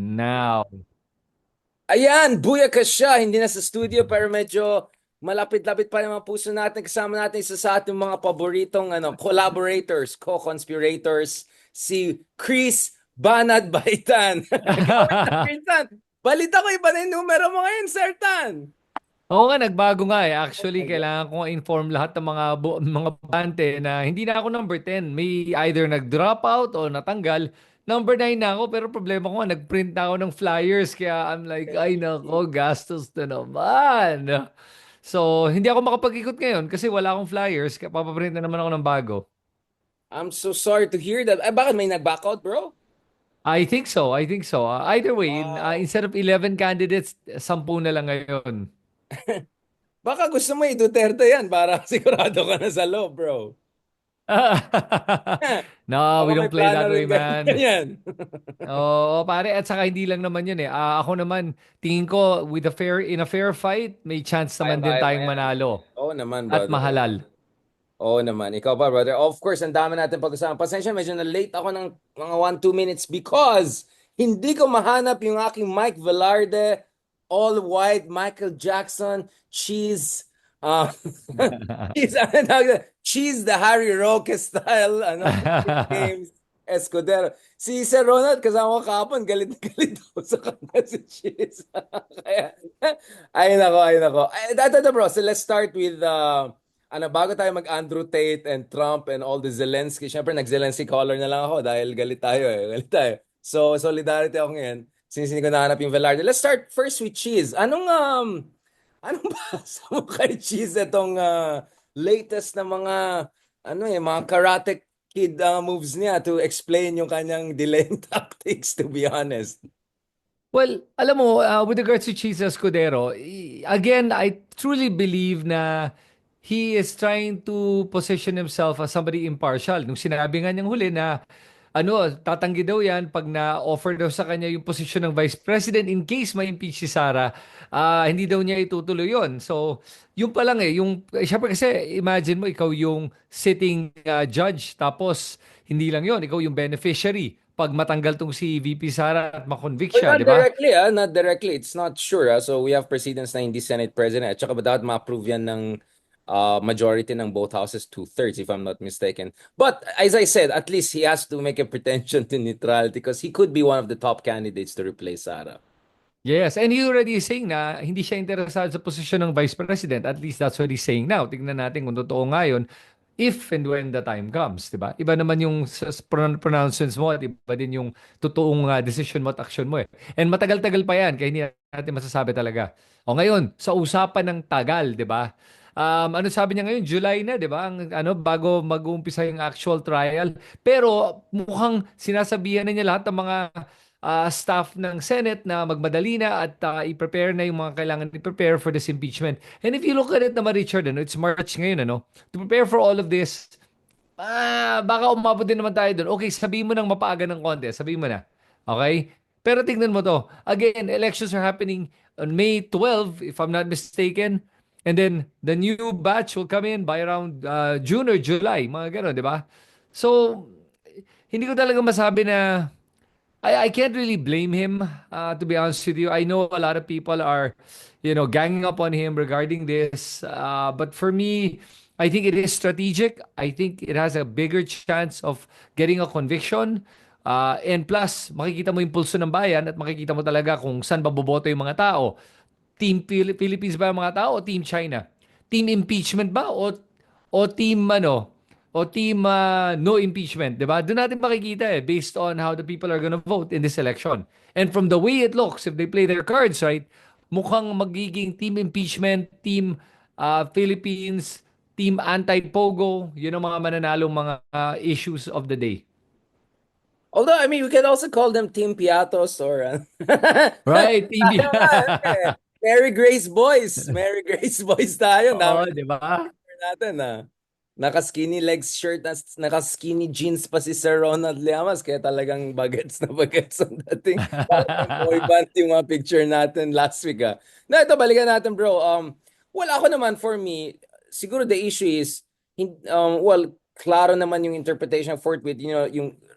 Now. Ayan, buyaka siya. Hindi na sa studio pero medyo malapit-lapit pa naman puso natin. Kasama natin isa sa ating mga paboritong collaborators, co-conspirators, si Chris Banad Baitan. Kamusta, Chris Tan? Balita ko iba na yung numero mo ngayon, Sir Tan. Oo nga, nagbago nga eh. Oh Actually, my God. kailangan ko inform lahat ng mga bante na hindi na ako number 10. May either nag-drop out o natanggal. Number 9 na ako, pero problema ko nga, nag-print na ako ng flyers. Kaya I'm like, ay nako, gastos na naman. So, hindi ako makapag-ikot ngayon kasi wala akong flyers. Kaya papaprint na naman ako ng bago. I'm so sorry to hear that. Ay, bakit may nag-back out, bro? I think so, I think so. Either way, Wow. instead of 11 candidates, 10 na lang ngayon. Baka gusto mo i-Duterte yan para sigurado ka na sa loob, bro. No, Baka we don't may play plano that way, rin man. ganyan. Oo, pare, at saka hindi lang naman yun eh. Ako naman, tingin ko in a fair fight, may chance naman din Kaya-kaya mo tayong yan. manalo Oo naman, at brother. mahalal. Oo naman. Ikaw ba, brother? Of course, ang dami natin pag-usapan. Pasensya, medyo na-late ako ng mga 1-2 minutes because hindi ko mahanap yung aking Mike Velarde, all white, Michael Jackson, cheese, uh, cheese, ano tawag doon? Cheese the Harry Roque style, James Escudero. Si Sir Ronald, kasama ko kahapon, galit na galit ako sa kanya si Cheese. Kaya, ay nako. Bro, so let's start with bago tayo mag-Andrew Tate and Trump and all the Zelensky, syempre nag-Zelensky color na lang ako dahil galit tayo eh. Galit tayo. So, solidarity ako ngayon. Since hindi ko nahanap yung Velarde. Let's start first with Cheese. Anong basa mo kay Cheese itong latest na mga karate kid moves niya to explain yung kanyang delaying tactics, to be honest. Well, alam mo, with regards to Chisa Escudero, again, I truly believe na he is trying to position himself as somebody impartial. Nung sinabi nga niyang huli na tatanggi daw yan pag na-offer daw sa kanya yung posisyon ng Vice President in case ma-impeach si Sara, hindi daw niya itutuloy yon. So, yun pa lang syempre kasi imagine mo, ikaw yung sitting judge, tapos hindi lang yon, ikaw yung beneficiary pag matanggal tong si VP Sara at makonvict Well, siya, not di ba? directly, not directly. It's not sure. So we have precedents na hindi Senate President. At saka ba dapat ma-approve yan ng majority ng both houses, 2/3, if I'm not mistaken. But as I said, at least he has to make a pretension to neutrality because he could be one of the top candidates to replace Sara. Yes, and he already is saying na hindi siya interesado sa posisyon ng Vice President. At least that's what he's saying now. Tingnan natin kung totoo nga yun if and when the time comes, di ba? Iba naman yung pronouncements mo at iba din yung totoong decision mo at action mo eh. And matagal-tagal pa yan, kaya hindi natin masasabi talaga. O ngayon, sa usapan ng tagal, di ba? Ano sabi niya ngayon? July na, di ba? Bago mag-uumpisa yung actual trial. Pero mukhang sinasabihan na niya lahat ng mga staff ng Senate na magmadali na at i-prepare na yung mga kailangan i-prepare for this impeachment. And if you look at it naman, Richard, it's March ngayon, to prepare for all of this, baka umabot din naman tayo doon. Okay, sabihin mo nang mapaaga ng konti. Sabihin mo na. Okay? Pero tignan mo to. Again, elections are happening on May 12, if I'm not mistaken. And then, the new batch will come in by around June or July. Mga ganon, di ba? So, hindi ko talaga masabi na I can't really blame him, to be honest with you. I know a lot of people are, ganging up on him regarding this. But for me, I think it is strategic. I think it has a bigger chance of getting a conviction. And plus, makikita mo yung pulso ng bayan at makikita mo talaga kung saan baboboto yung mga tao. Team Philippines ba ang mga tao o Team China? Team impeachment ba o team no impeachment, 'di ba? Doon natin makikita based on how the people are gonna vote in this election. And from the way it looks, if they play their cards right, mukhang magiging team impeachment, team Philippines, team anti-pogo, yun ang mga mananalong mga issues of the day. Although, I mean, we could also call them Team Piatos or Right, team. tayo nga, Mary Grace Boys. Mary Grace Boys tayo. Oo, 'di ba? Natin naka-skinny legs shirt at naka-skinny jeans pa si Sir Ronald Llamas kaya talagang bagets na bagets ang dating. Parang boy band yung mga picture natin last week Na ito, balikan natin bro. Well, ako naman for me, siguro the issue is, well, klaro naman yung interpretation of forthwith. You know,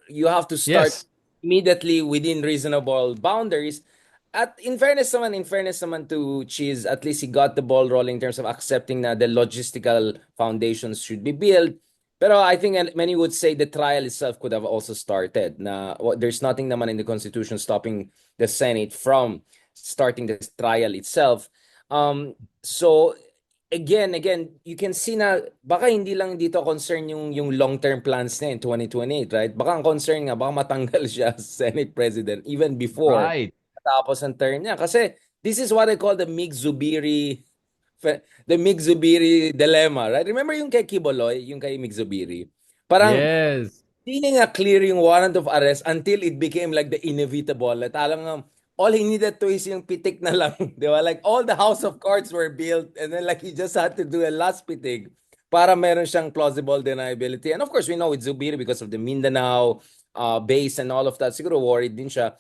you have to start Yes. immediately within reasonable boundaries. At in fairness naman to Cheese, at least he got the ball rolling in terms of accepting na the logistical foundations should be built. Pero I think many would say the trial itself could have also started. Na there's nothing naman in the Constitution stopping the Senate from starting the trial itself. So again, you can see na baka hindi lang dito concern yung long-term plans niya in 2028, right? Baka ang concern nga, baka matanggal siya as Senate President even before Right. tapos ang term niya. Kasi this is what I call the Mig Zubiri dilemma, right? Remember yung kay Kiboloy, yung kay Mig Zubiri? Parang Yes. hindi nga clear yung warrant of arrest until it became like the inevitable. At alam nga, all he needed to is yung pitik na lang. Di ba? Like all the house of cards were built and then like he just had to do a last pitik para meron siyang plausible deniability. And of course, we know with Zubiri because of the Mindanao base and all of that, siguro worried din siya.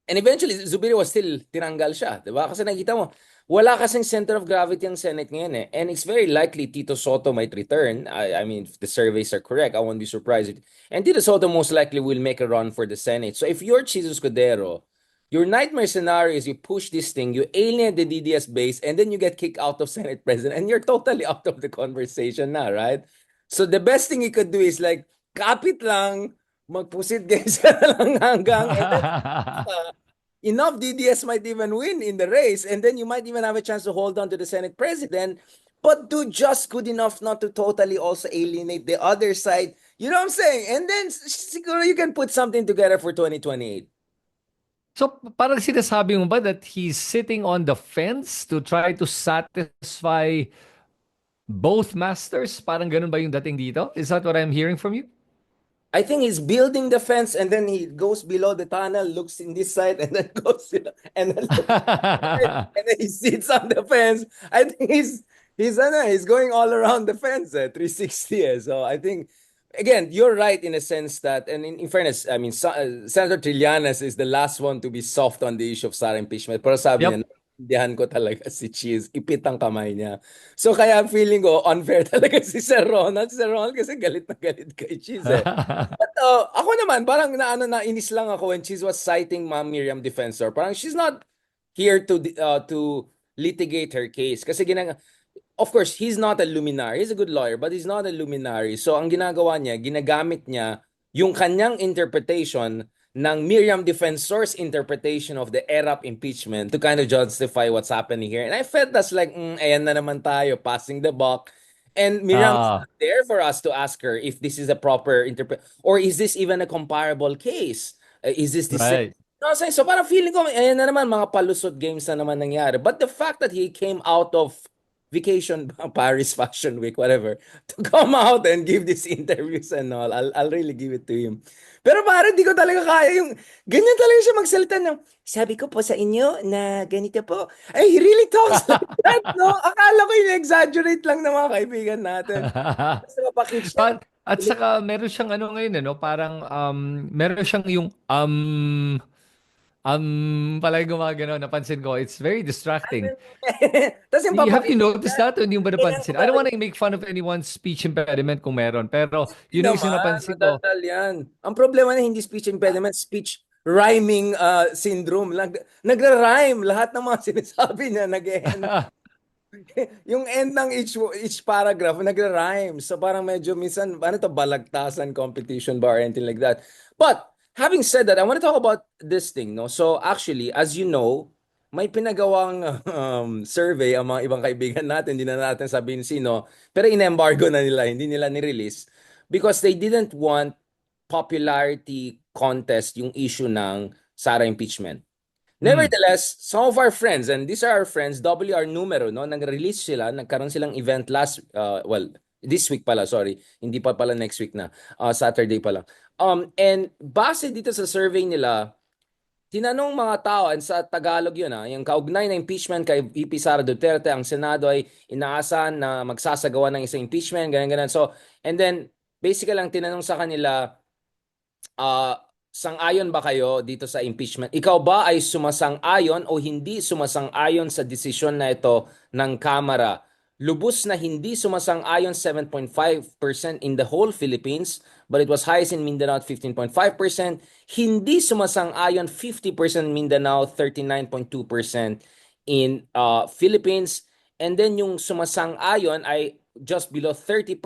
And eventually, Zubiri was still tinanggal siya. Di ba? Kasi nakita mo, wala kasing center of gravity ang Senate ngayon eh. And it's very likely Tito Soto might return. I mean, if the surveys are correct, I won't be surprised. And Tito Soto most likely will make a run for the Senate. So if you're Jesus Escudero, your nightmare scenario is you push this thing, you alienate the DDS base, and then you get kicked out of Senate President, and you're totally out of the conversation na, right? So the best thing you could do is like, kapit lang, magpusit games ka na lang hanggang, and then enough DDS might even win in the race, and then you might even have a chance to hold on to the Senate president, but do just good enough not to totally also alienate the other side. You know what I'm saying? And then siguro you can put something together for 2028. So parang sinasabi mo ba that he's sitting on the fence to try to satisfy both masters? Parang ganun ba yung dating dito? Is that what I'm hearing from you? I think he's building the fence and then he goes below the tunnel, looks in this side, and then goes and then and then he sits on the fence. I think he's going all around the fence 360. So I think again, you're right in a sense that, and in fairness, I mean, Senator Trillanes is the last one to be soft on the issue of Sara impeachment. Pero sabi Yep. niya, naintindihan ko talaga si Cheese, ipit ang kamay niya. So kaya feeling ko unfair talaga si Sir Ronald. Si Sir Ronald kasi galit na galit kay Cheese eh. But ako naman, parang nainis lang ako when Cheese was citing Ma'am Miriam Defensor. Parang she's not here to litigate her case. Kasi of course, he's not a luminary. He's a good lawyer, but he's not a luminary. So ang ginagawa niya, ginagamit niya yung kanyang interpretation ng Miriam Defensor's interpretation of the ERAP impeachment to kind of justify what's happening here. And I felt that's like, ayan na naman tayo, passing the buck. And Miriam's Ah, not there for us to ask her if this is a proper or is this even a comparable case? Is this the same? right. No, so parang feeling ko, ayan na naman, mga palusot games na naman nangyari. But the fact that he came out of vacation, Paris Fashion Week, whatever, to come out and give these interviews and all, I'll really give it to him. Pero parang di ko talaga kaya yung, ganyan talaga siya magsalita ng, sabi ko po sa inyo na ganito po. Ay, he really talks like that, no? Akala ko yung exaggerate lang ng mga kaibigan natin. Basta mapakit siya. At saka meron siyang ano ngayon, ano, parang meron siyang yung palagi gumagano, napansin ko. It's very distracting. Tapos yung Have you papakita noticed niya, that? Hindi mo ba ganyan napansin? ko I don't talaga. want to make fun of anyone's speech impediment kung meron. Pero Hindi yun ang isang naman, napansin ko. madaldal yan. Ang problema na hindi speech impediment, speech rhyming syndrome. Nagra-rhyme. Lahat ng mga sinasabi niya nag-end. Yung end ng each paragraph, nagra-rhyme. So parang medyo minsan, ano to, balagtasan competition ba or anything like that. But, having said that, I want to talk about this thing, no? So actually, as you know, may pinagawang survey ang mga ibang kaibigan natin, hindi na natin sabihin sino, pero in-embargo na nila, hindi nila ni-release because they didn't want popularity contest yung issue ng Sara impeachment. Hmm. Nevertheless, some of our friends, and these are our friends, WR Numero, no, nag-release sila, nagkaroon silang event this week pala, sorry, hindi pa pala next week na, Saturday pa lang. And base dito sa survey nila, tinanong mga tao, and sa Tagalog yun, yung kaugnay na impeachment kay VP Sara Duterte, ang Senado ay inaasahan na magsasagawa ng isang impeachment, ganyan-ganyan. So, and then, basically lang tinanong sa kanila, sang-ayon ba kayo dito sa impeachment? Ikaw ba ay sumasang-ayon o hindi sumasang-ayon sa desisyon na ito ng Kamara? Lubos na hindi sumasang-ayon 7.5% in the whole Philippines, but it was highest in Mindanao at 15.5%. Hindi sumasang-ayon 50% Mindanao, 39.2% in Philippines. And then yung sumasang-ayon ay just below 30%.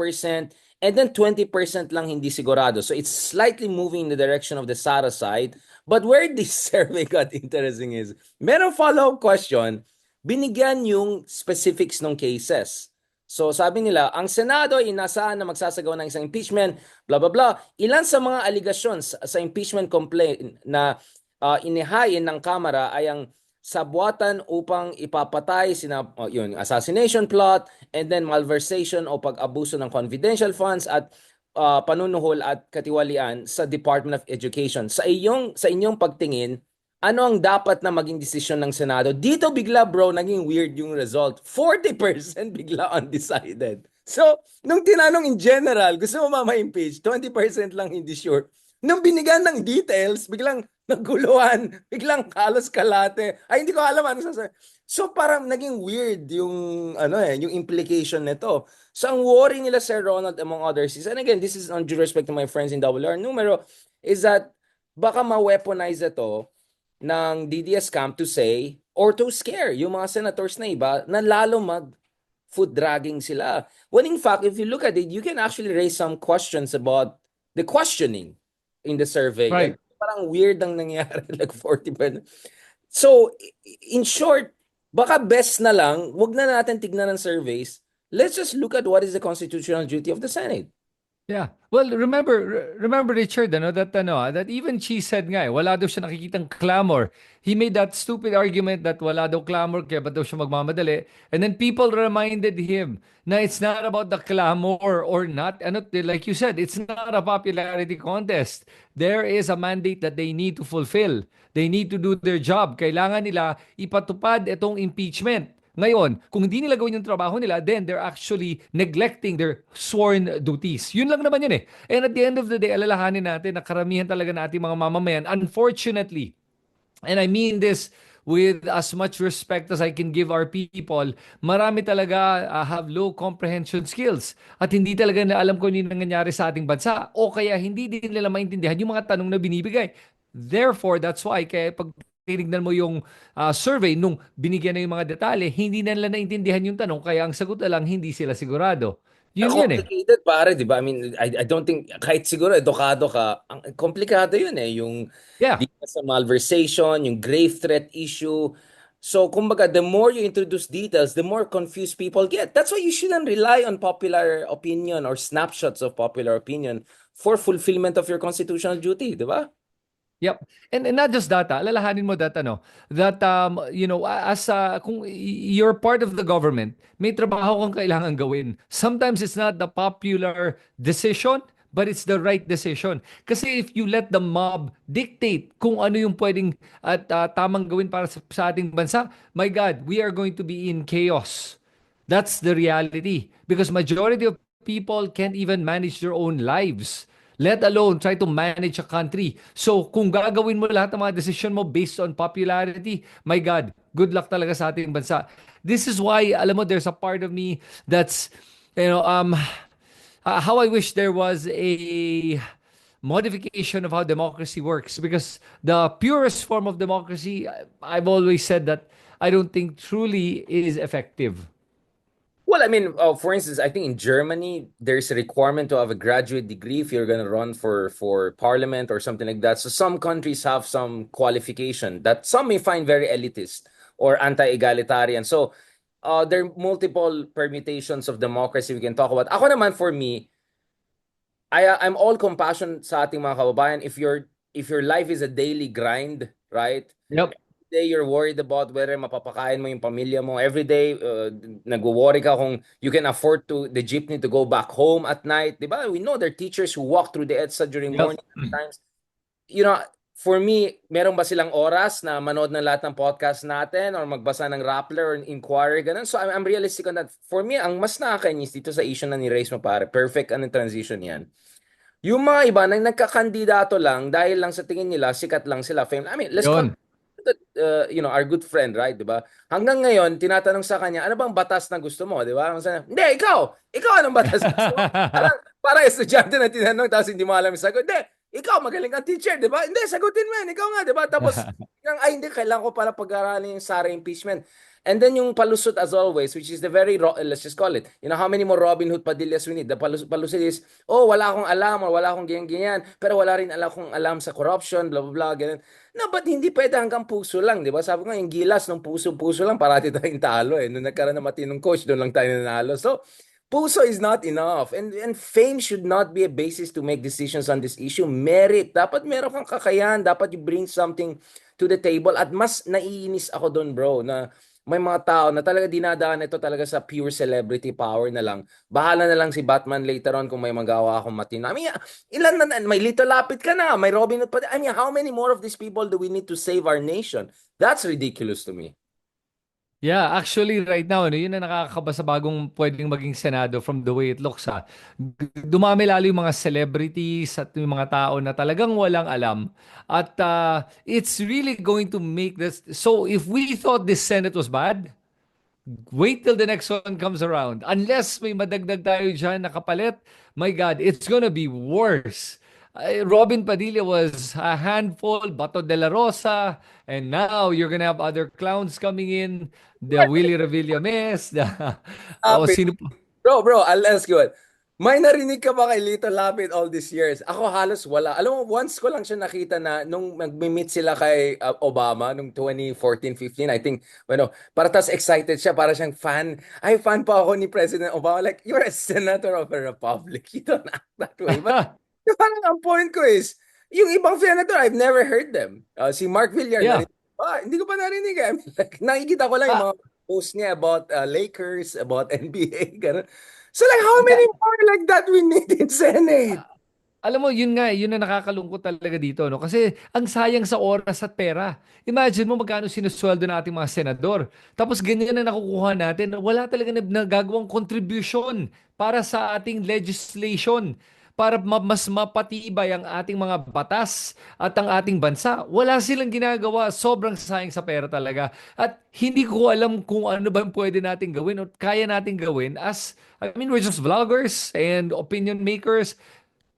And then 20% lang hindi sigurado. So it's slightly moving in the direction of the Sara side. But where this survey got interesting is, meron follow-up question, binigyan yung specifics ng cases. So sabi nila, ang Senado ay inaasahan na magsasagawa ng isang impeachment, blah blah blah. Ilan sa mga allegations sa impeachment complaint na inihain ng Kamara ay ang sabuatan upang ipapatay yun, assassination plot, and then malversation o pag-abuso ng confidential funds at panunuhol at katiwalian sa Department of Education. Sa inyong pagtingin, ano ang dapat na maging desisyon ng Senado? Dito bigla bro, naging weird yung result. 40% bigla undecided. So, nung tinanong in general, gusto mo ma-impeach, 20% lang hindi sure. Nung binigyan ng details, biglang naguluhan, biglang kalos kalate. Ay, hindi ko alam ano sasabihin. So, parang naging weird yung, yung implication nito. So, ang worry nila, Sir Ronald, among others, is, and again, this is on due respect to my friends in WR Numero, is that baka ma-weaponize ito ng DDS camp to say or to scare yung mga senators na iba na lalo foot dragging sila. When in fact, if you look at it, you can actually raise some questions about the questioning in the survey. Right. And parang weird ang nangyari, like 40%. So, in short, baka best na lang, wag na natin tignan ng surveys. Let's just look at what is the constitutional duty of the Senate. Yeah. Well, remember Richard, that even she said nga, wala daw siya nakikitang clamor. He made that stupid argument that wala daw clamor, kaya ba't daw siya magmamadali? And then people reminded him na it's not about the clamor or not. Like you said, it's not a popularity contest. There is a mandate that they need to fulfill. They need to do their job. Kailangan nila ipatupad itong impeachment. Ngayon, kung hindi nila gawin yung trabaho nila, then they're actually neglecting their sworn duties. Yun lang naman yun eh. And at the end of the day, alalahanin natin na karamihan talaga na ating mga mamamayan, unfortunately, and I mean this with as much respect as I can give our people, marami talaga have low comprehension skills at hindi talaga na alam kung ano yung nangyayari sa ating bansa o kaya hindi din nila maintindihan yung mga tanong na binibigay. Therefore, that's why kaya pag tinignan mo yung survey nung binigyan na yung mga detalye, hindi na nila naintindihan yung tanong kaya ang sagot na lang hindi sila sigurado. Yun eh. Complicated pare, di ba? I mean, I don't think, kahit siguro edukado ka, ang komplikado yun eh. Yung Yeah. di sa malversation, yung grave threat issue. So, kumbaga, the more you introduce details, the more confused people get. That's why you shouldn't rely on popular opinion or snapshots of popular opinion for fulfillment of your constitutional duty, di ba? Yep. And not just that, alalahanin mo that as kung you're part of the government, may trabaho kang kailangan gawin. Sometimes it's not the popular decision, but it's the right decision. Kasi if you let the mob dictate kung ano yung pwedeng at tamang gawin para sa ating bansa, my God, we are going to be in chaos. That's the reality. Because majority of people can't even manage their own lives, let alone try to manage a country. So, kung gagawin mo lahat ng mga decision mo based on popularity, my God, good luck talaga sa ating bansa. This is why, alam mo, there's a part of me that's, how I wish there was a modification of how democracy works, because the purest form of democracy, I've always said that I don't think truly is effective. Well, I mean, for instance, I think in Germany, there's a requirement to have a graduate degree if you're going to run for parliament or something like that. So some countries have some qualification that some may find very elitist or anti-egalitarian. So there are multiple permutations of democracy we can talk about. Ako naman, for me, I'm all compassion sa ating mga kababayan. If your life is a daily grind, right? Yep. Day you're worried about whether mapapakain mo yung pamilya mo. Every day, nagwo-worry ka kung you can afford the jeepney to go back home at night. Diba? We know there are teachers who walk through the EDSA during Yep. morning times. You know, for me, meron ba silang oras na manood ng lahat ng podcast natin or magbasa ng Rappler or Inquirer, ganun? So I'm realistic on that. For me, ang mas nakakainis dito sa issue na ni-raise mo, pare, perfect transition yan. Yung mga iba na nagkakandidato lang dahil lang sa tingin nila, sikat lang sila, fame. I mean, let's Yun. our good friend, right, 'di ba? Hanggang ngayon, tinatanong sa kanya, ano bang batas na gusto mo, 'di ba? Sabi, hindi, ikaw anong batas gusto mo? Parang estudyante na tinanong tapos hindi mo alam yung sagot. Hindi, ikaw magaling kang teacher, 'di ba? Hindi, sagutin mo yan, ikaw nga, 'di ba? Tapos, ay hindi, kailangan ko pala pag-aralin yung Sara impeachment. And then yung palusot as always, which is the very, let's just call it, how many more Robin Hood Padillas we need? The palusot is, oh, wala akong alam or wala akong ganyan-ganyan, pero wala rin akong alam sa corruption, blah, blah, blah, ganyan. No, but hindi pwede hanggang puso lang, di ba? Sabi ko nga, yung gilas ng puso-puso lang, parati tayong talo eh. Nung nagkaroon ng matinong coach, doon lang tayo nanalo. So, puso is not enough. And fame should not be a basis to make decisions on this issue. Merit. Dapat meron kang kakayahan. Dapat you bring something to the table. At mas naiinis ako doon, bro, na may mga tao na talaga dinadaan ito talaga sa pure celebrity power na lang. Bahala na lang si Batman later on kung may magawa akong matino. I mean, ilan na, may Lito Lapid ka na, may Robin Hood pa. I mean, how many more of these people do we need to save our nation? That's ridiculous to me. Yeah, actually right now, yun na nakakakaba sa bagong pwedeng maging Senado from the way it looks, ha. Dumami lalo yung mga celebrities at yung mga tao na talagang walang alam. At it's really going to make this... So if we thought this Senate was bad, wait till the next one comes around. Unless may madagdag tayo dyan na kapalit, my God, it's gonna be worse. Robin Padilla was a handful, Bato de la Rosa, and now you're gonna have other clowns coming in, the Willie Revilla mess, the, oh, Lapid. sino pa? Bro, I'll ask you what. May narinig ka ba kay Lito Lapid all these years? Ako halos wala. Alam mo, once ko lang siya nakita na nung mag-meet sila kay Obama nung 2014-15, I think, para tas excited siya, para siyang fan. Ay, fan pa ako ni President Obama. Like, you're a senator of a republic. You don't act that way. But parang ang point ko is, yung ibang senator, I've never heard them. Si Mark Villar, Yeah. hindi ko pa narinig. I mean, like, nakikita ko lang yung Ah, mga post niya about Lakers, about NBA, ganun. So like, how many more like that we need in Senate? alam mo, yun nga, yun na nakakalungkot talaga dito, no? Kasi ang sayang sa oras at pera. Imagine mo magkano sinusweldo ng ating mga senador. Tapos ganyan na nakukuha natin. Wala talaga nagagawang contribution para sa ating legislation para mas mapatibay ang ating mga batas at ang ating bansa. Wala silang ginagawa. Sobrang sayang sa pera talaga. At hindi ko alam kung ano ba pwede natin gawin o kaya natin gawin as, I mean, we're just vloggers and opinion makers.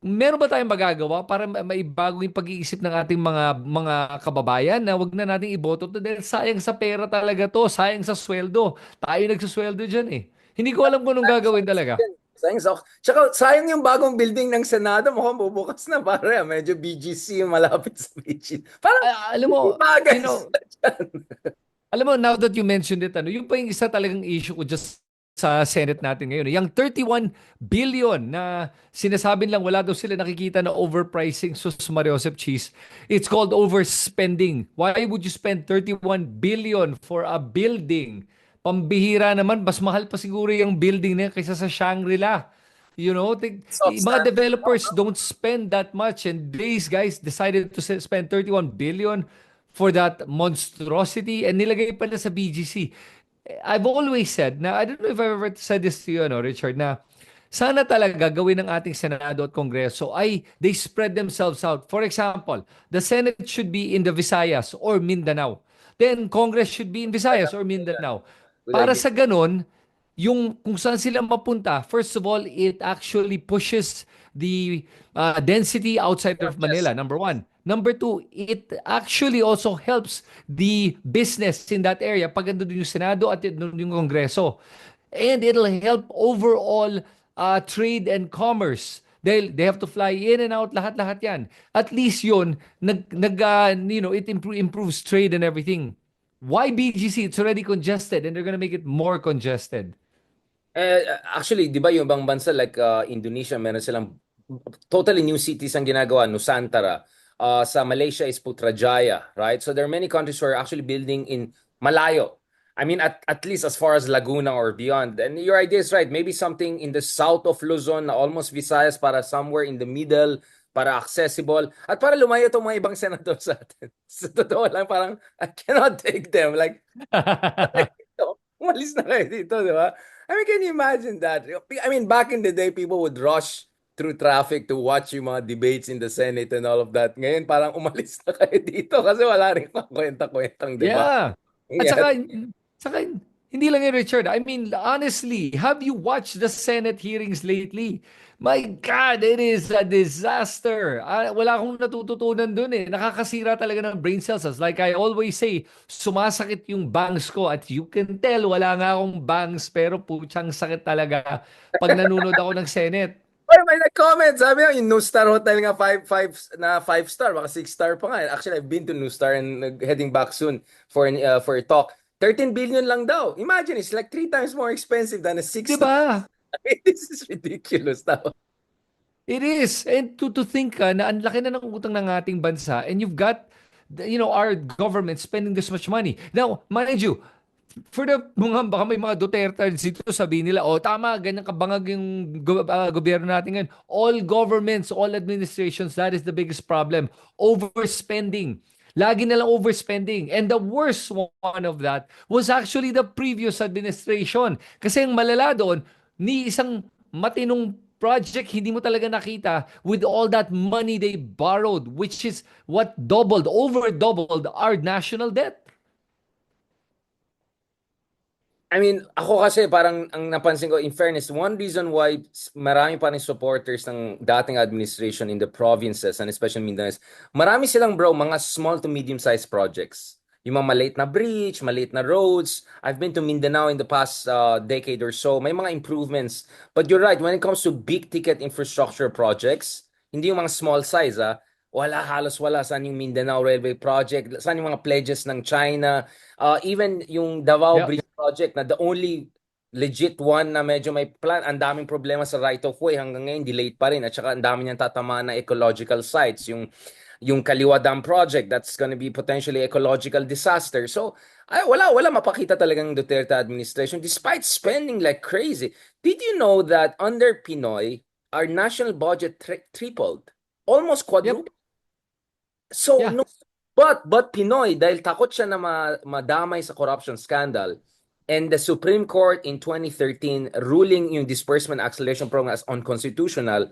Meron ba tayong magagawa para maibago yung pag-iisip ng ating mga kababayan na wag na nating iboto to dahil sayang sa pera talaga to, sayang sa sweldo. Tayo nagsusweldo diyan eh. Hindi ko alam kung anong gagawin talaga. Sayang sa... Tsaka sayang yung bagong building ng Senado. Mukhang bubukas na pare. Medyo BGC yung malapit sa beach. Parang Alam mo, bagay you know, sila dyan. alam mo, now that you mentioned it, yung pa yung isa talagang issue ko just sa Senate natin ngayon. Yung 31 billion na sinasabi lang wala daw sila nakikita na overpricing sus Mariosep cheese. It's called overspending. Why would you spend 31 billion for a building? Pambihira naman, mas mahal pa siguro yung building na yan kaysa sa Shangri-La. You know, mga Substance. developers don't spend that much and these guys decided to spend 31 billion for that monstrosity and nilagay pa na sa BGC. I've always said na, I don't know if I've ever said this to you, Richard, na sana talaga gawin ng ating Senado at Kongreso ay they spread themselves out. For example, the Senate should be in the Visayas or Mindanao. Then Congress should be in Visayas or Mindanao. Good Para idea. sa ganun, yung kung saan sila mapunta, first of all, it actually pushes the density outside of Yes. Manila, number one. Number two, it actually also helps the business in that area pag andun yung Senado at yung Kongreso. And it'll help overall trade and commerce. They have to fly in and out, lahat-lahat yan. At least yun, it improves trade and everything. Why BGC? It's already congested and they're gonna make it more congested. Actually, di ba yung ibang bansa like Indonesia, meron silang totally new cities ang ginagawa, Nusantara. Sa Malaysia is Putrajaya, right? So there are many countries who are actually building in malayo. I mean, at least as far as Laguna or beyond. And your idea is right. Maybe something in the south of Luzon, na almost Visayas, para somewhere in the middle, para accessible. At para lumayo itong mga ibang senador sa atin. Sa totoo lang, parang I cannot take them. Like, umalis na kayo dito, di ba? I mean, can you imagine that? I mean, back in the day, people would rush through traffic to watch yung mga debates in the Senate and all of that. Ngayon, parang umalis na kayo dito kasi wala rin kwenta-kwentang debate. Yeah. At Yeah. saka hindi lang yun, Richard. I mean, honestly, have you watched the Senate hearings lately? My God, it is a disaster. Wala akong natututunan dun eh. Nakakasira talaga ng brain cells. As like I always say, sumasakit yung bangs ko at you can tell, wala nga akong bangs pero putsang sakit talaga pag nanonood ako ng Senate. Or may nag-comment, sabi nga, yung New Star Hotel nga, five star, baka 6 star pa nga. Actually, I've been to New Star and heading back soon for a talk. 13 billion lang daw. Imagine, it's like 3 times more expensive than a 6 star. Diba? This is ridiculous now. It is. And to think na ang laki na ng utang ng ating bansa and you've got, our government spending this much money. Now, mind you, for the mga baka may mga Duterte dito sabihin nila, oh tama, ganyan kabangag yung gobyerno natin ngayon. All governments, all administrations, that is the biggest problem. Overspending. Lagi nilang overspending. And the worst one of that was actually the previous administration. Kasi ang malala doon, ni isang matinong project hindi mo talaga nakita with all that money they borrowed, which is what over doubled our national debt. I mean, ako kasi parang ang napansin ko, in fairness, one reason why marami pa rin supporters ng dating administration in the provinces and especially Mindanao is marami silang mga small to medium-sized projects. Yung mga maliit na bridge, maliit na roads. I've been to Mindanao in the past decade or so. May mga improvements. But you're right, when it comes to big ticket infrastructure projects, hindi yung mga small size, halos wala. Saan yung Mindanao Railway Project? Saan yung mga pledges ng China? Even yung Davao Yeah. Bridge Project na the only legit one na medyo may plan, ang daming problema sa right of way hanggang ngayon delayed pa rin at saka ang dami niyang tatamaan na ecological sites, yung Kaliwa Dam project that's gonna be potentially ecological disaster. So wala mapakita talagang Duterte administration despite spending like crazy. Did you know that under Pinoy our national budget tripled, almost quadrupled? So Yeah. no, but Pinoy dahil takot siya na madamay sa corruption scandal. And the Supreme Court in 2013 ruling yung disbursement acceleration program as unconstitutional.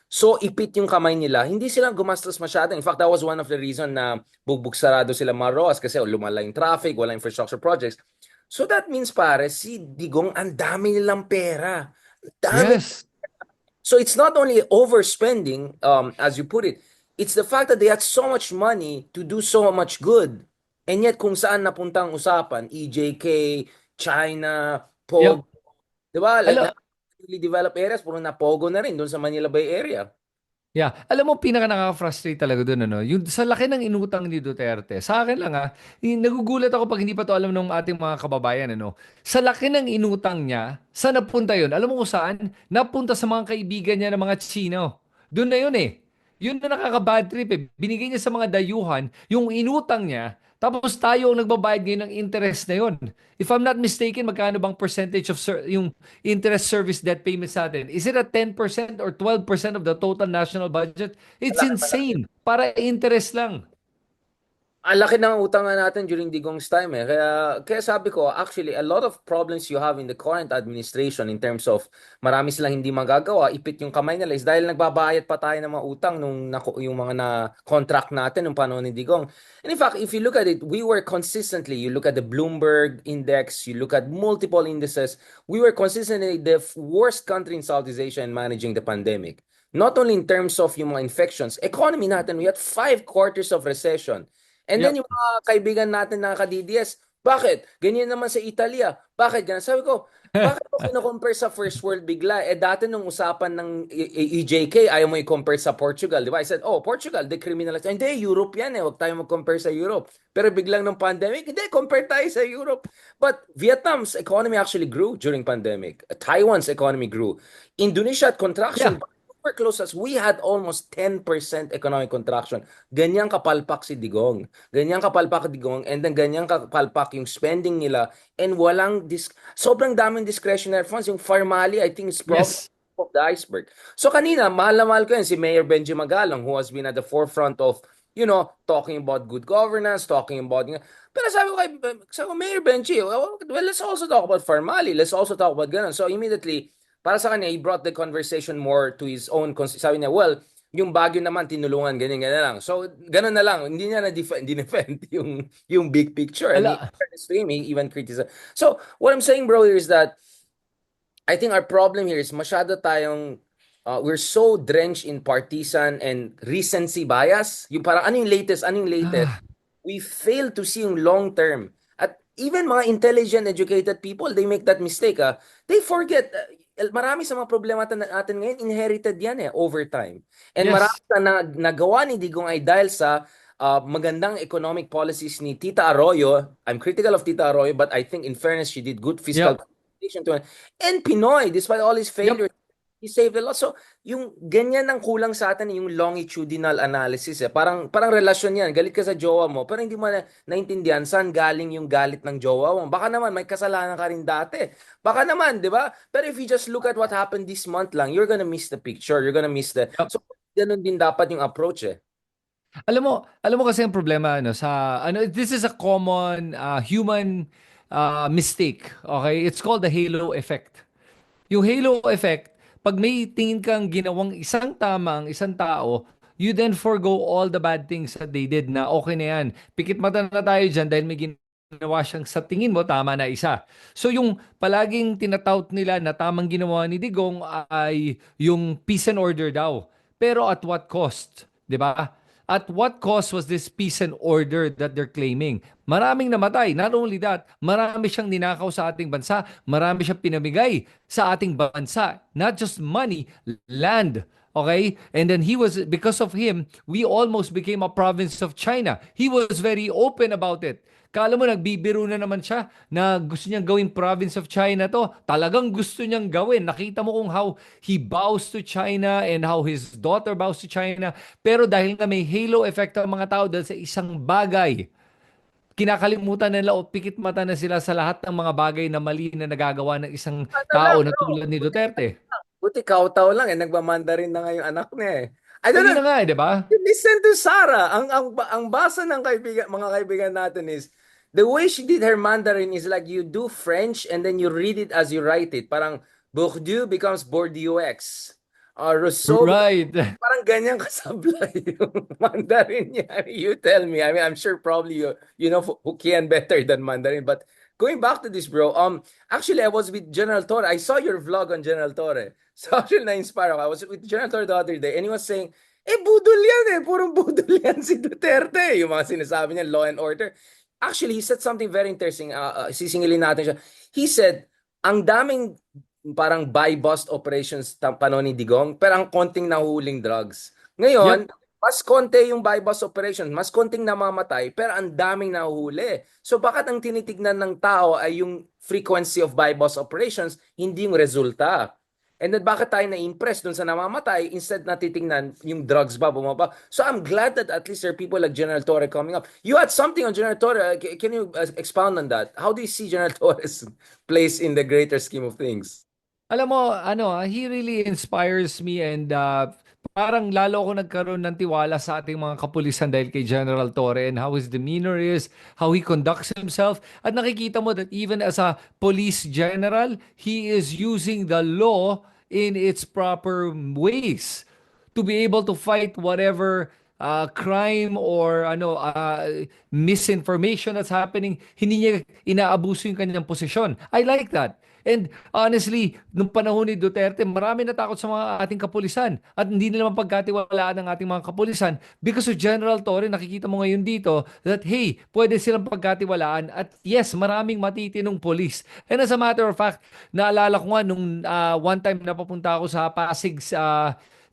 So ipit yung kamay nila. Hindi sila gumastos masyado. In fact, that was one of the reason na bugbog sarado sila Maroas kasi lumala yung traffic, wala infrastructure projects. So that means pare, si Digong ang dami nilang pera. Ang dami. Yes. So it's not only overspending, as you put it, it's the fact that they had so much money to do so much good. And yet kung saan napunta ang usapan, EJK, China, Yep. Pogo, di ba? Alam, Newly developed areas, puro na Pogo na rin doon sa Manila Bay Area. yeah. Alam mo, pinaka nakaka-frustrate talaga doon, yung sa laki ng inutang ni Duterte. Sa akin lang, nagugulat ako pag hindi pa to alam ng ating mga kababayan, Sa laki ng inutang niya, saan napunta yun? Alam mo kung saan? Napunta sa mga kaibigan niya ng mga Chino. Doon na yun eh. Yun na nakaka-bad trip eh. Binigay niya sa mga dayuhan yung inutang niya, tapos tayo ang nagbabayad ngayon ng interest na yun. If I'm not mistaken, magkano bang percentage of yung interest service debt payments natin? Is it a 10% or 12% of the total national budget? It's insane. Para interest lang. Ang laki ng utang nga natin during Digong's time eh. Kaya sabi ko, actually, a lot of problems you have in the current administration in terms of marami silang hindi magagawa, ipit yung kamay nila is dahil nagbabayad pa tayo ng mga utang yung mga na-contract natin nung panahon ni Digong. And in fact, if you look at it, we were consistently, you look at the Bloomberg Index, you look at multiple indices, we were consistently the worst country in Southeast Asia in managing the pandemic. Not only in terms of yung mga infections, economy natin, we had 5 quarters of recession. And then Yep. yung mga kaibigan natin na ka-DDS, bakit? Ganyan naman sa Italia. Bakit ganyan? Sabi ko, bakit mo kino-compare sa first world bigla? Dati nung usapan ng EJK, ayaw mo i-compare sa Portugal, di ba? I said, Portugal, decriminalized. Hindi, Europe yan eh. Huwag tayo mag-compare sa Europe. Pero biglang ng pandemic, hindi, compare tayo sa Europe. But Vietnam's economy actually grew during pandemic. Taiwan's economy grew. Indonesia had contraction. Yeah. Close as we had almost 10% economic contraction. Ganyan kapalpak si Digong. Ganyan kapalpak Digong and then ganyan kapalpak yung spending nila and sobrang daming discretionary funds. Yung Farmali, I think is probably Yes. of the iceberg. So kanina, mahal na mahal ko yan si Mayor Benji Magalong who has been at the forefront of, talking about good governance, talking about... Pero sabi ko, Mayor Benji, well, let's also talk about Farmali. Let's also talk about ganun. So immediately, para sa kanya, he brought the conversation more to his own. Sabi niya, well, yung Baguio naman tinulungan ganyan ganyan lang. So ganun na lang, hindi niya na defend yung big picture, and he Ala, fairness to him, he even criticized. So what I'm saying, bro, here is that I think our problem here is masyado tayong we're so drenched in partisan and recency bias. Yung parang ano yung latest, ano yung latest. ah, We fail to see yung long term. At even mga intelligent, educated people, they make that mistake. They forget, marami sa mga problema natin ngayon, inherited yan over time. And marami yes. sa nagawa ni Digong ay dahil sa magandang economic policies ni Tita Arroyo. I'm critical of Tita Arroyo, but I think in fairness, she did good fiscal Yep. to, and Pinoy, despite all his Yep. failures, he saved a lot. So, yung ganyan ang kulang sa atin, yung longitudinal analysis. Parang relasyon yan. Galit ka sa jowa mo, pero hindi mo naintindihan saan galing yung galit ng jowa mo. Baka naman, may kasalanan ka rin dati. Baka naman, di ba? Pero if you just look at what happened this month lang, you're gonna miss the picture. You're gonna miss the... Yep. So, ganun din dapat yung approach eh. Alam mo kasi ang problema this is a common human mistake, okay? It's called the halo effect. Yung halo effect, pag may tingin kang ginawang isang tama ang isang tao, you then forgo all the bad things that they did na okay na yan. Pikit mata na tayo dyan dahil may ginawa siyang sa tingin mo tama na isa. So yung palaging tinataut nila na tamang ginawa ni Digong ay yung peace and order daw. Pero at what cost? 'Di ba? At what cost was this peace and order that they're claiming? Maraming namatay. Not only that, marami siyang ninakaw sa ating bansa. Marami siyang pinamigay sa ating bansa. Not just money, land. Okay? And then because of him, we almost became a province of China. He was very open about it. Kala mo nagbibiro na naman siya na gusto niyang gawing province of China to. Talagang gusto niyang gawin. Nakita mo kung how he bows to China and how his daughter bows to China. Pero dahil nga may halo effect ang mga tao dahil sa isang bagay, kinakalimutan nila o pikit mata na sila sa lahat ng mga bagay na mali na nagagawa ng isang Ano lang, tao na bro. tulad ni Duterte. Buti kautaw lang eh. Nagmamandarin na nga yung anak niya eh. I O don't yun know. na nga, di ba? Listen to Sarah. Ang basa ng mga kaibigan natin is the way she did her Mandarin is like you do French and then you read it as you write it. Parang Bourdieu becomes Bourdieu. Rousseau becomes, Right. parang ganyan kasablay yung Mandarin niya. You tell me. I mean, I'm sure probably you know Hokkien better than Mandarin. But going back to this, bro. Actually, I was with General Torre. I saw your vlog on General Torre. So actually, na-inspire ako. I was with General Torre the other day, and he was saying, budol yan eh. Purong budol yan si Duterte. Yung mga sinasabi niya, law and order. Actually, he said something very interesting. Sisingilin natin siya. He said, ang daming parang buy-bust operations panahon ni Digong, pero ang konting nahuhuling drugs. Ngayon, Yep. mas konti yung buy-bust operations, mas konting namamatay, pero ang daming nahuhuli. So bakit ang tinitignan ng tao ay yung frequency of buy-bust operations, hindi yung resulta? And then bakit tayo na-impress dun sa namamatay instead na titingnan yung drugs ba bumaba? So I'm glad that at least there are people like General Torre coming up. You had something on General Torre. Can you expound on that? How do you see General Torre's place in the greater scheme of things? Alam mo, he really inspires me and parang lalo ako nagkaroon ng tiwala sa ating mga kapulisan dahil kay General Torre and how his demeanor is, how he conducts himself. At nakikita mo that even as a police general, he is using the law in its proper ways to be able to fight whatever crime or misinformation that's happening. Hindi niya inaabuso yung kanyang posisyon. I like that. And honestly, nung panahon ni Duterte, marami natakot sa mga ating kapulisan at hindi nila mapagkatiwalaan ng ating mga kapulisan because of General Torre. Nakikita mo ngayon dito that hey, pwede silang pagkatiwalaan at yes, maraming matitinong polis. And as a matter of fact, naalala ko nga nung one time na papunta ako sa Pasig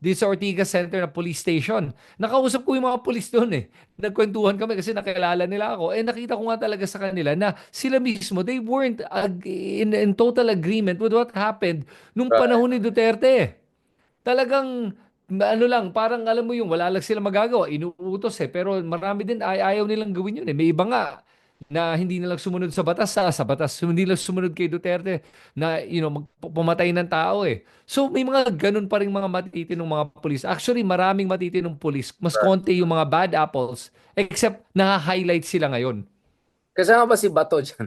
dito sa Ortigas Center na police station. Nakausap ko yung mga police doon eh. Nagkwentuhan kami kasi nakilala nila ako. Eh nakita ko nga talaga sa kanila na sila mismo, they weren't in total agreement with what happened nung Right. panahon ni Duterte. Talagang ano lang, parang alam mo yung wala lang sila magagawa, inuutos eh. Pero marami din ayaw nilang gawin yun eh. May iba nga na hindi nilang sumunod sa batas, sa batas, hindi nilang sumunod kay Duterte na pumatay ng tao eh. So may mga ganun pa rin mga matitinong mga pulis. Actually, maraming matitinong pulis. Mas konti yung mga bad apples except na-highlight sila ngayon. Kasama ba si Bato dyan?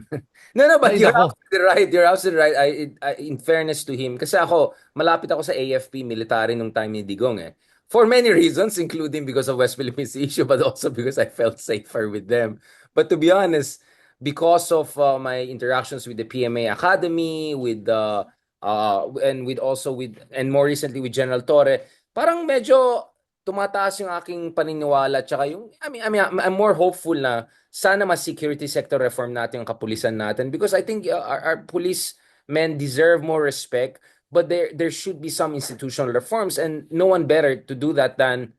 No, no, but Ay, you're nako. absolutely right. You're absolutely right. In fairness to him, kasi ako, malapit ako sa AFP military nung time ni Digong eh. For many reasons, including because of West Philippines issue, but also because I felt safer with them. But to be honest, because of my interactions with the PMA Academy, and with also with, and more recently with General Torre, parang medyo tumataas yung aking paniniwala, tsaka yung, I'm more hopeful na sana mas security sector reform natin yung kapulisan natin because I think our police men deserve more respect, but there should be some institutional reforms, and no one better to do that than,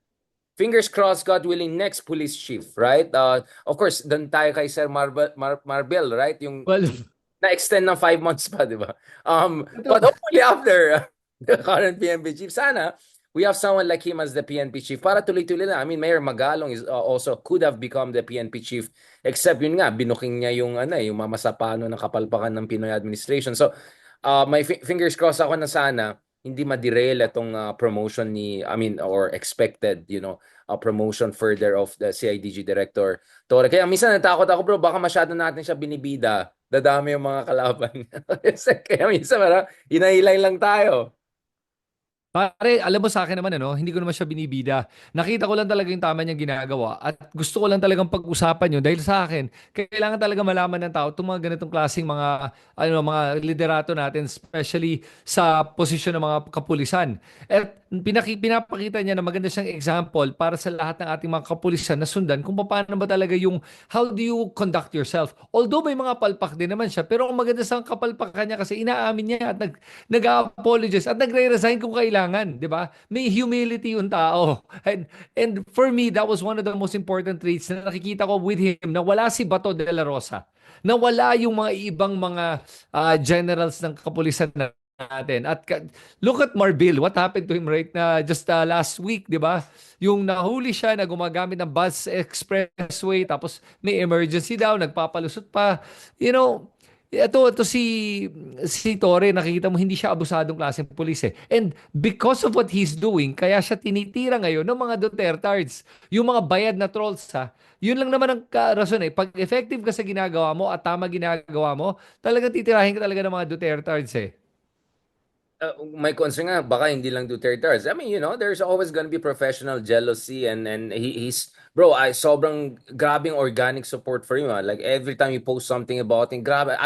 fingers crossed, God willing, next police chief, right? Of course, doon tayo kay Sir Marbel, right? Yung Well, na-extend ng 5 months pa, di ba? ito, But hopefully after the current PNP chief, sana we have someone like him as the PNP chief para tuloy-tuloy na. I mean, Mayor Magalong is also could have become the PNP chief, except yun nga, binuking niya yung ano, yung mamasapano ng kapalpakan ng Pinoy administration. So, my fingers crossed ako na sana hindi ma-derail itong promotion ni, I mean, or expected, promotion further of the CIDG director Torre. Kaya minsan natakot ako, bro, baka masyado natin siya binibida. Dadami yung mga kalaban. Kaya minsan, hinahilay lang tayo. pare, alam mo sa akin naman, ano, hindi ko naman siya binibida. Nakita ko lang talaga yung tama niyang ginagawa at gusto ko lang talagang pag-usapan yun dahil sa akin, kailangan talaga malaman ng tao itong mga ganitong klaseng mga liderato natin, especially sa posisyon ng mga kapulisan. At pinapakita niya na maganda siyang example para sa lahat ng ating mga kapulisan na sundan kung paano ba talaga yung how do you conduct yourself. Although may mga palpak din naman siya, pero ang maganda sa kapalpakan niya kasi inaamin niya at nag-apologize at nagre-resign kung kailangan, 'di ba? May humility yung tao. And for me, that was one of the most important traits na nakikita ko with him na wala si Bato de la Rosa. Na wala yung mga ibang mga generals ng kapulisan natin. At look at Marbil, what happened to him right na just last week, 'di ba? Yung nahuli siya na gumagamit ng bus expressway tapos may emergency daw, nagpapalusot pa. You know, ito si Torre, nakikita mo hindi siya abusadong klaseng pulis eh. And because of what he's doing, kaya siya tinitira ngayon ng mga Dutertards. Yung mga bayad na trolls ha. Yun lang naman ang rason eh. Pag effective ka sa ginagawa mo at tama ginagawa mo, talagang titirahin ka talaga ng mga Dutertards eh. My concern nga, baka hindi lang Duterte. I mean, there's always gonna be professional jealousy, and he's, bro, sobrang grabing organic support for him. Like every time you post something about him, grabe.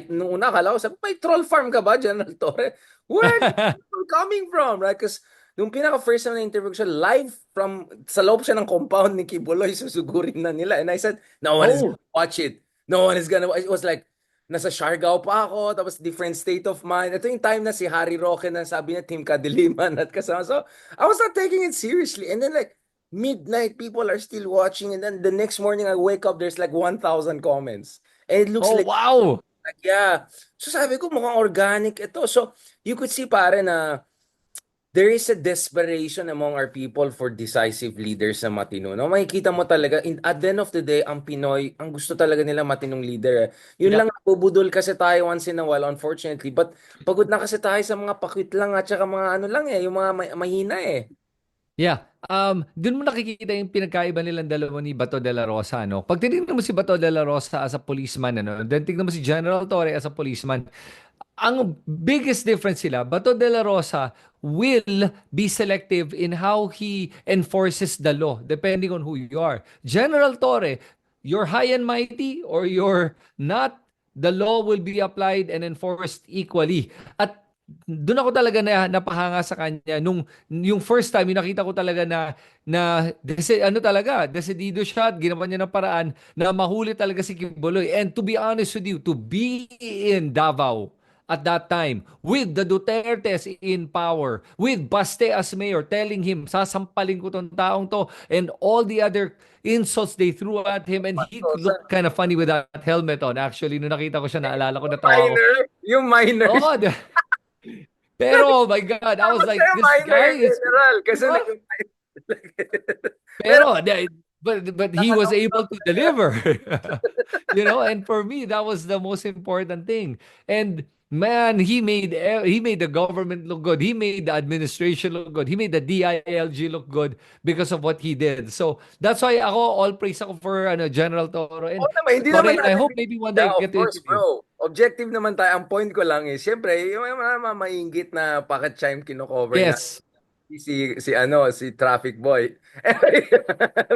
Nung una akala ko, sabi, may troll farm ka ba, General Torre? Where are people coming from? Right? Because nung pinaka first time na interview ko siya, live from, sa loob siya ng compound ni Kibuloy, susugurin na nila. And I said, no one is Oh, gonna watch it. No one is gonna watch. It was like, nasa Siargao pa ako, tapos different state of mind. Ito yung time na si Harry Roque na sabi niya, Team Kadiliman at kasama. So, I was not taking it seriously. And then like, midnight, people are still watching. And then the next morning, I wake up, there's like 1,000 comments. And it looks oh wow. like, yeah. So sabi ko, mukhang organic ito. So, you could see pare na there is a desperation among our people for decisive leaders na matino. No? Makikita mo talaga, at the end of the day, ang Pinoy, ang gusto talaga nila matinong leader. Yun lang, Yep. nabubudol kasi tayo once in a while, unfortunately. But pagod na kasi tayo sa mga pakwit lang at saka mga ano lang yung mga mahina eh. Yeah. Dun mo nakikita yung pinagkaiba nilang dalawa ni Bato de la Rosa, no? Pag tinignan mo si Bato de la Rosa as a policeman, ano, then tignan mo si General Torre as a policeman, ang biggest difference sila, Bato de la Rosa will be selective in how he enforces the law, depending on who you are. General Torre, you're high and mighty or you're not, the law will be applied and enforced equally. At doon ako talaga na napahanga sa kanya nung yung first time yung nakita ko talaga ano talaga decidido siya at ginawa niya ng paraan na mahuli talaga si Kibuloy. And to be honest with you, to be in Davao at that time with the Dutertes in power, with Baste as mayor telling him sasampalin ko tong taong to and all the other insults they threw at him, and he So, looked kind of funny with that helmet on. Actually, nung nakita ko siya, naalala ko, natawa ako. yung minor, Oh, pero oh my God, I was dapat like, kayo this minor guy in is, general. Kasi oh, pero, pero, but he was able to deliver, and for me, that was the most important thing. And Man, he made the government look good. He made the administration look good. He made the DILG look good because of what he did. So that's why ako all praise ako for General Toro and Oo naman, hindi Tore, naman and I natin hope maybe one day yeah, I of get to course, interview. bro. Objective naman tayo. Ang point ko lang is, syempre, yung mga mainggit na pocket chime kino-cover na Yes. si Traffic Boy. Anyway,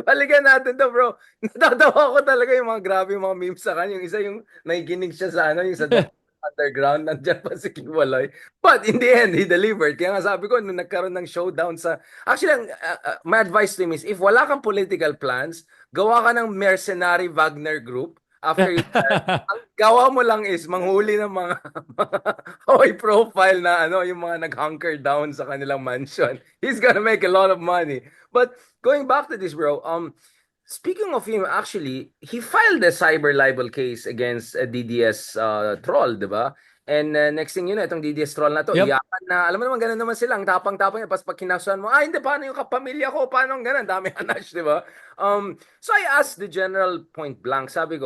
balikan natin to, bro. Natatawa ko talaga yung mga grabe yung mga memes sa kanya. Yung isa yung nakikinig siya sa yung sa underground, nandiyan pa si Kiwaloy. But in the end, he delivered. Kaya nga sabi ko, nung nagkaroon ng showdown Actually, my advice to him is, if wala kang political plans, gawa ka ng mercenary Wagner group. After you ang gawa mo lang is manghuli ng mga high profile na yung mga nag-hunker down sa kanilang mansion. He's gonna make a lot of money. But going back to this, bro, speaking of him, actually, he filed a cyber libel case against DDS troll, di ba? And next thing you know, itong DDS troll na to, Yep. iyakan na, alam mo naman, ganun naman sila, ang tapang-tapang niya, pas pag kinasuhan mo, hindi, paano yung kapamilya ko? Paano ang ganun? Dami hanash, di ba? So I asked the general point blank, sabi ko,